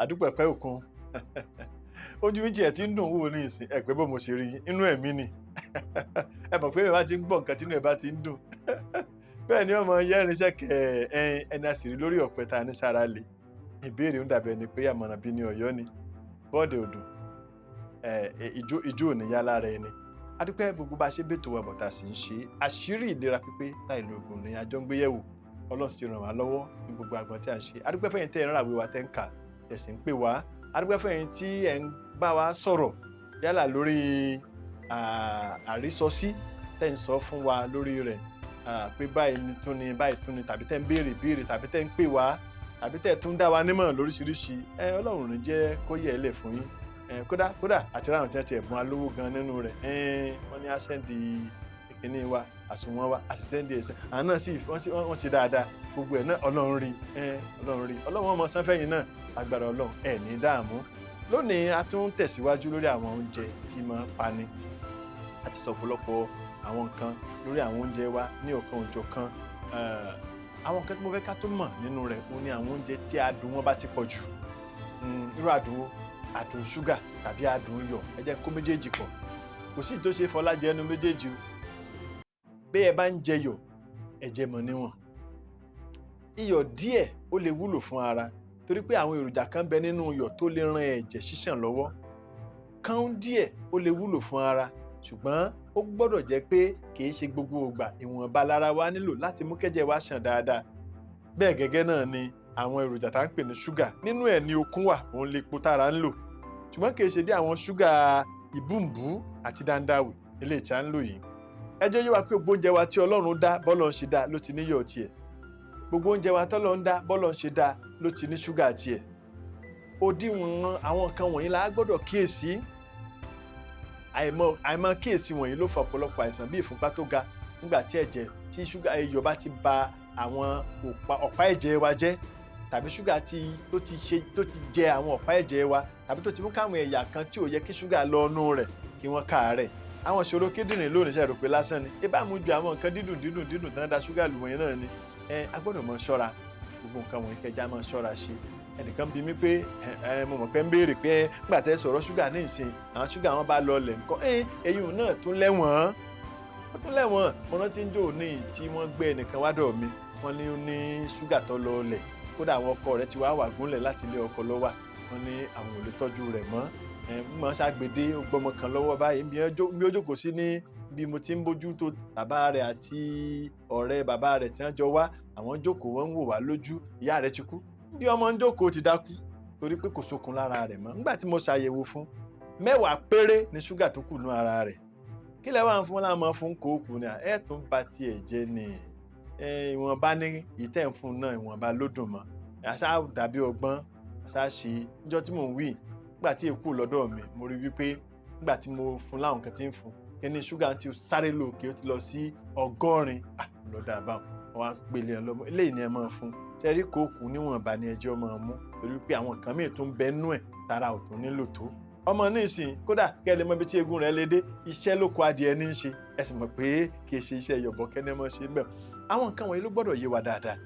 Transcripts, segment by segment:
àdúpẹ́ pẹ́ òkun ojú méjì ẹ̀ tí ń dùn wò ní ìsìn ẹ̀pẹ́ bó mo ṣe rí inú ẹ̀mí ni ẹ mọ̀ pé bá ti ń gbọ́ nǹkan tí inú ẹ̀ bá ti ń dùn bẹ́ẹ̀ ni ọmọ yẹ́rin ṣẹ̀kẹ̀ ẹni àṣírí lórí ọ̀pẹ ta ní sára lè ìbéèrè ń dàbẹ̀ ni pé àmọ̀ràn bí ní Ọ̀yọ́ ni bọ́ọ̀dì òdùn ijó ò ní yá lára ẹni adúpẹ́ gbogbo bá ṣe bètò wa bọ̀tà sì ń ṣe àṣírí ìlera pípé láì lo oògùn ní àjọ ń gbéyẹ̀wò Ọlọ́run sì ràn wá lọ́wọ́ ní gbogbo àgbọn tí a ń ṣe adúpẹ́ fẹ́yìn tẹ́ ẹ̀ ń ràwé wa tẹ́ ń kà ẹ̀ sì ń pè wá adúpẹ́ fẹ́yìn tí ẹ̀ ń bá wa sọ̀rọ̀ yálà lórí àrísọsí tẹ́ ń sọ fún wa lórí rẹ̀ pé báyìí tún ni tàbí tẹ́ ń béèrè béèrè tàbí tẹ́ ń pè wá tàbí tẹ́ tún dá wa nímọ̀ lóríṣiríṣi Ọlọ́run ní jẹ́ kó yẹ ẹ lẹ̀ fún yín kódà àti ráhùn tí wọ́n ti ẹ̀bùn alówó gan nínú rẹ̀ wọ́n ní àṣẹ́ǹdì ìkíní wa àsùnwọ̀n wa àṣìṣẹ́ǹdì ẹ̀sẹ̀ àwọn náà sì wọ́n ṣe dáadáa gbogbo ẹ̀ náà Ọlọ́run rí Ọlọ́run ọmọ sanfẹ́yìn náà agbára Ọlọ́run ẹ̀ ní dààmú lónìí a tún tẹ̀síwájú lórí àwọn oúnjẹ tí máa ń pani àti sọ ọ̀pọ̀lọpọ̀ àwọn nǹkan lórí àwọn oúnjẹ wa ní ọ̀kan òjọ̀kan àwọn nǹkan tí mo fẹ́ ká tó mọ̀ nínú rẹ̀ òun ni àwọn oúnjẹ tí adùn wọn bá ti pọ̀ jù irú adùn wo adùn ṣúgà tàbí adùn iyọ̀ ẹ jẹ́ kó méjèèjì pọ̀ kò sí tó ṣe fọlá jẹ ẹnu méjèèjì o bí ẹ bá ń jẹ iyọ̀ ẹ jẹ mọ̀ níwọ̀n iyọ̀ díẹ̀ ó lè wúlò fún ara torí pé àwọn èròjà kan bẹ nínú iyọ̀ tó lè ran ẹ̀jẹ̀ ṣíṣàn lọ́wọ́ kán díẹ̀ ó lè wúlò fún ara ṣùgbọ́n ó gbọ́dọ̀ jẹ́ pé kìí ṣe gbogbo ìgbà ìwọ̀nba lára wa nílò láti mú kẹ́jẹ̀ wa ṣàn dáadáa bẹ́ẹ̀ gẹ́gẹ́ náà ni àwọn èròjà tá ń pè ní ṣúgà nínú ẹ̀ ní okun wà òun lè po tára ń lò ṣùgbọ́n kìí ṣe bí àwọn ṣúgà ìbùnbù àti dáńdáwì eléyìí tí a ń lò yìí ẹ jẹ́ yé wa pé gbogbo oúnjẹ wa tí Ọlọ́run dá bọ́lọ̀ ń ṣe dá ló ti níyọ̀ tiẹ̀ gbogbo oúnjẹ wa tọ́lọ́run dá bọ́lọ̀ ń ṣe dá ló ti ní ṣúgà tiẹ̀ òdiwọ̀n àwọn nǹkan wọ̀nyí la gbọ́dọ̀ kíyèsí àìmọ̀ kíyèsí wọ̀nyí ló fa ọ̀pọ̀lọpọ̀ àìsàn bí ìfúnpá tó ga nígbà tí ẹ̀jẹ̀ tí ṣúgà iyọ̀ bá ti ba àwọn ọ̀pá ẹ̀jẹ̀ wa jẹ́ tàbí ṣúgà tó ti jẹ àwọn ọ̀pá ẹ̀jẹ̀ wa tàbí tó ti mú káwọn ẹ̀yà kan tí ò yẹ kí ṣúgà lọ inú rẹ̀ kí wọ́n káàárẹ̀ àwọn ìṣòro kíndìnrín lónìí ṣe rò pé lásán ni ẹ bá mú ju àwọn nǹkan dídùn tán dá ṣúgà lù wọ̀nyí náà ni a gbọ́dọ̀ mọ ṣọ́ra gbogbo nǹkan wọ̀nyí kẹjá mọ ṣọ́ra ṣe ẹnìkan bí mi pé mo mọ̀ pé ń béèrè pé nígbà tẹ́ sọ̀rọ̀ ṣúgà ní ìsìn àwọn ṣúgà wọn bá lọ lẹ̀ ńkọ́ eyín náà tún lẹ́wọ̀n mo rántí ń jò ní tí wọ́n gbé ẹnìkan wádọ̀ mi wọ́n ní ó ní ṣúgà tó lọ lẹ̀ kódà àwọn ọkọ rẹ̀ ti wá wà gúnlẹ̀ láti ilé ọkọ lọ́wọ́ wọ́n ní àwọn ò lè tọ́jú rẹ̀ mọ́ mọ́ ṣàgbédé gbọmọ kan lọ́wọ́ báyìí bí ó jókòó sí ní bí mo ti ń bójú tó bàbá rẹ̀ àti ọ̀rẹ́ bàbá rẹ̀ tí wọ́n jọ wá àwọn jókòó wọ́n ń wò wá lójú ìyá rẹ̀ ti kú bí ọmọ ń jókòó ti dákú torí pé kò sókun lára rẹ̀ mọ́ nígbà tí mo ṣàyẹ̀wò fún 10 péré ní ṣúgà tó kù nú ara rẹ̀ kí lẹ wá ń fún láwọn fún kóòkù ni ẹ tún bá tiẹ̀ jẹ́ ni ìwọ̀nba ní ìtẹ̀ ń fún náà ìwọ̀nba ló dùn mọ́ àṣà dàbí ọgbọ́n àṣà ṣe níjọ́ tí mò ń wí nígbà tí èkó lọ́dọ̀ mi mo rí wípé nígbà tí mo fún láwọn kan tí ń fún kíní ṣúgà ti sáré lòkè ó ti lọ sí 100 lọ́dọ̀ àbáwọn wọn á gbélé ẹ lọ́mọ eléyìí ni ẹ máa fún ṣẹ́rí kóòkù níwọ̀nba ni ẹjọ́ máa mú torí pé àwọn nǹkan míì tó ń bẹ nú ẹ̀ tara ò tún nílò tó ọmọ nísìn kódà kẹ́lẹ́ mọ́ ibi tí egun rẹ̀ lédè iṣẹ́ lóko adìẹ ní í ṣe ẹ sì mọ̀ pé kì í ṣe iṣẹ́ yọ̀bọ̀ kẹ́ni mọ́ ṣe bẹ́ẹ̀ àwọn nǹkan wọ̀nyí ló gbọ́dọ̀ yé wa dáadáa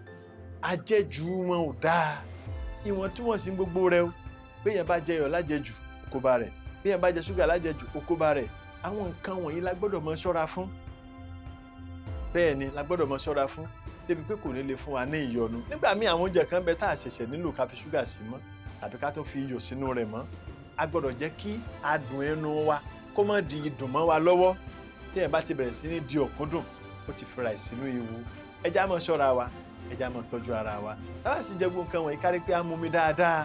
àjẹjù wọn ò dáa ìwọ̀ntúnwọ̀nsì gbogbo rẹ o béèyàn bá jẹ iyọ̀ lájẹjù ó kó bá rẹ̀ béèyàn bá jẹ ṣúgà lájẹjù ó kó bá rẹ̀ àwọn nǹkan wọ̀nyí la gbọ́dọ̀ mọ ṣọ́ra fún bẹ́ẹ̀ ni la gbọ́dọ̀ mọ ṣọ́ra fún débi pé kò ní lè fún wa ní ìyọnu nígbà míì àwọn oúnjẹ kan bẹ tá a ṣẹ̀ṣẹ̀ nílò ká fi ṣúgà sí mọ́ tàbí ká tó fi iyọ̀ sínú rẹ̀ mọ́ a gbọ́dọ̀ jẹ́ kí adùn ẹnu wa kó má di ìdùn mọ́ wa lọ́wọ́ tí ẹ̀ bá ti bẹ̀rẹ̀ sí ní di ọ̀kúndùn ó ti fira ìsínú ewu ẹja mọ ṣọ́ra wa ẹja mọ tọ́jú ara wa táwa sì jẹ gbogbo nǹkan wọ̀nyí kárí pé a mú mi dáadáa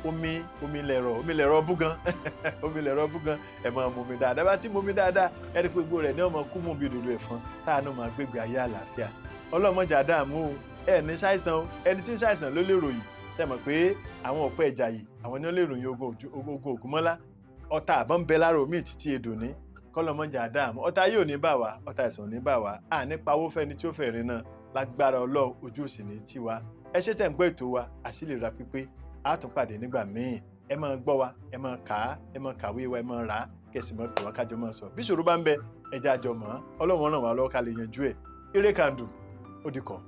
omi lẹ̀rọ búgan ẹ máa mú mi dáadáa bá ti mú mi dáadáa ẹ rí pé gbogbo rẹ̀ ní ọmọ kú mú bí dòdò ẹ̀fọn táànù máa gbégbé ayé àlàáfíà ọlọ́mọjà dààmú ẹ ní ṣàìsàn o ẹni tí ń ṣàìsàn ló lè ròyìn ṣe mọ̀ pé àwọn ọ̀pọ̀ ẹ̀jà yìí àwọn ni wọ́n lè ròyìn ogun ògúnmọ́lá ọ̀tá àbọ̀ ń bẹ lára omi títí edò ní kọ́lọ́mọjà dààmú ọ̀tá yóò ní bà wá ọ̀tá ẹ̀sán ní bà wá à nípa owó fẹ́ni tí ó fẹ́ rin náà lágbára Ọlọ́run ojú òsì ní tiwa ẹ ṣe tẹ̀ ń gbọ́ ètò wa àṣìlera pípé a tún pàdé nígbà míì ẹ máa gbọ́ wa ẹ máa kà á ẹ máa kàwé wa ẹ máa rà á kẹsì máa pè wá kájọ máa sọ bí ìṣòro bá ń bẹ ẹ jẹ́ àjọ mọ́ Ọlọ́run ràn wá lọ́wọ́ ká lè yanjú ẹ̀ eré kàndù ó dìkọ̀.